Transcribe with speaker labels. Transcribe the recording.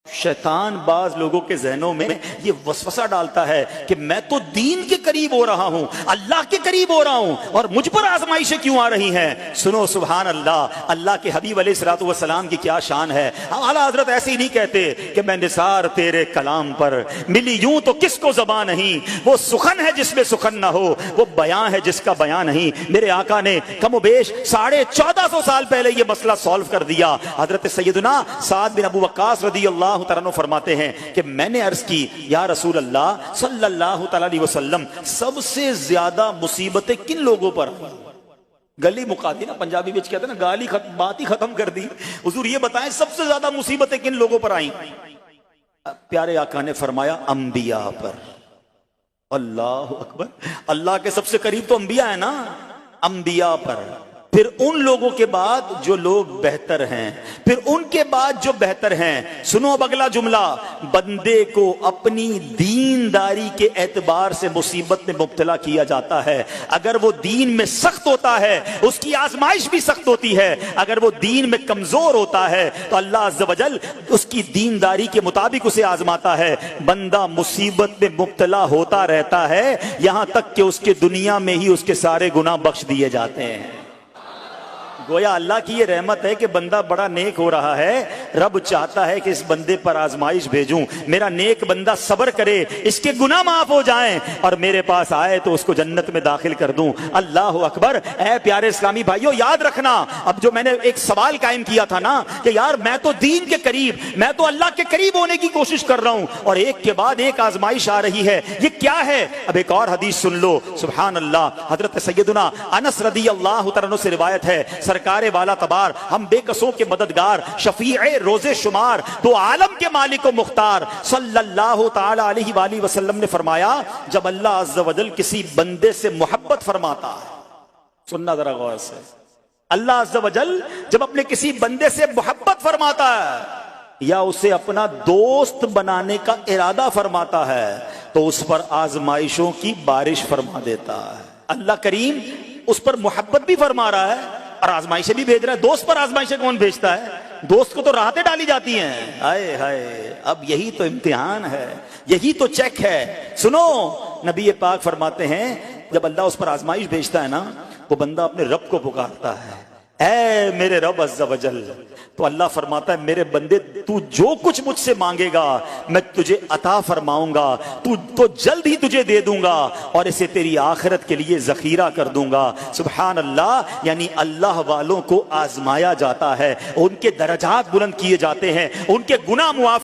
Speaker 1: शैतान बाज लोगों के ज़हनों में ये वसवसा डालता है कि मैं तो दीन के करीब हो रहा हूं, अल्लाह के करीब हो रहा हूं, और मुझ पर आजमाइशें क्यों आ रही हैं। सुनो सुभान अल्लाह, अल्लाह के हबीब अलैहिस्सलातु वस्सलाम की क्या शान है। आला हजरत ऐसे ही नहीं कहते कि मैं निसार तेरे कलाम पर मिली यूं तो किसको ज़बान नहीं, वो सुखन है जिसमें सुखन ना हो, वो बयां है जिसका बयां नहीं। मेरे आका ने कमोबेश 1450 साल पहले ये मसला सॉल्व कर दिया। हजरत सैयदना साद बिन अबू वक्कास रज़ियल्लाहु तआला फरमाते हैं कि मैंने अर्ज की, या रसूल अल्लाह सल्लल्लाहु तआला अलैहि वसल्लम, सबसे ज्यादा मुसीबतें किन लोगों पर? गली मुका दी ना, पंजाबी में कहते हैं ना, गाली बात ही खत्म कर दी। हुजूर ये बताएं सबसे ज्यादा मुसीबतें किन लोगों पर आई? प्यारे आका ने फरमाया अंबिया पर। अल्लाह अकबर, अल्लाह के सबसे करीब तो अंबिया है ना, अंबिया पर, फिर उन लोगों के बाद जो लोग बेहतर हैं, फिर उनके बाद जो बेहतर हैं। सुनो अब अगला जुमला, बंदे को अपनी दीनदारी के एतबार से मुसीबत में मुब्तला किया जाता है। अगर वो दीन में सख्त होता है उसकी आजमाइश भी सख्त होती है, अगर वो दीन में कमजोर होता है तो अल्लाह अज़्ज़ व जल उसकी दीनदारी के मुताबिक उसे आजमाता है। बंदा मुसीबत में मुब्तला होता रहता है यहां तक कि उसके दुनिया में ही उसके सारे गुनाह बख्श दिए जाते हैं। गोया अल्लाह की ये रहमत है कि बंदा बड़ा नेक हो रहा है, रब चाहता है कि इस बंदे पर आजमाइश भेजूं, मेरा नेक बंदा सब्र करे, इसके गुनाह माफ हो जाएं और मेरे पास आए तो उसको जन्नत में दाखिल कर दूं। अल्लाह अकबर। ऐ प्यारे इस्लामी भाइयों, याद रखना, अब जो मैंने एक सवाल कायम किया था ना कि यार मैं तो दीन के करीब, मैं तो अल्लाह के करीब होने की कोशिश कर रहा हूं और एक के बाद एक आजमाइश आ रही है, ये क्या है? अब एक और हदीस सुन लो, सुभान अल्लाह। हजरत सैयदना अनस रज़ियल्लाहु तआला अन्हु से रिवायत है, सरकारे वाला तबार, हम बेकसों के मददगार, शफीए रोजे शुमार, दो आलम के मालिक व मुख्तार सल्लल्लाहु तआला अलैहि वसल्लम ने फरमाया, जब अल्लाह अज़्ज़ व जल किसी बंदे से मोहब्बत फरमाता है, सुनना जरा गौर से, अल्लाह अज़्ज़ व जल जब अपने किसी बंदे से मोहब्बत फरमाता है या उसे अपना दोस्त बनाने का इरादा फरमाता है तो उस पर आजमाइशों की बारिश फरमा देता है। अल्लाह करीम उस पर मोहब्बत भी फरमा रहा है और आजमाइशें भी भेज रहा है। दोस्त पर आजमाइशें कौन भेजता है? दोस्त को तो राहतें डाली जाती हैं। हाय हाय, अब यही तो इम्तिहान है, यही तो चेक है। सुनो, नबी पाक फरमाते हैं जब अल्लाह उस पर आजमाइश भेजता है ना, वो बंदा अपने रब को पुकारता है, ऐ मेरे रब अज़्ज़ व जल। तो अल्लाह फरमाता है, मेरे बंदे तू जो कुछ मुझसे मांगेगा मैं तुझे अता फरमाऊंगा, तू तो जल्द ही तुझे दे दूंगा और इसे तेरी आखिरत के लिए जखीरा कर दूंगा। सुभान अल्लाह। यानी अल्लाह वालों को आजमाया जाता है, उनके दर्जात बुलंद किए जाते हैं, उनके गुनाह मुआफ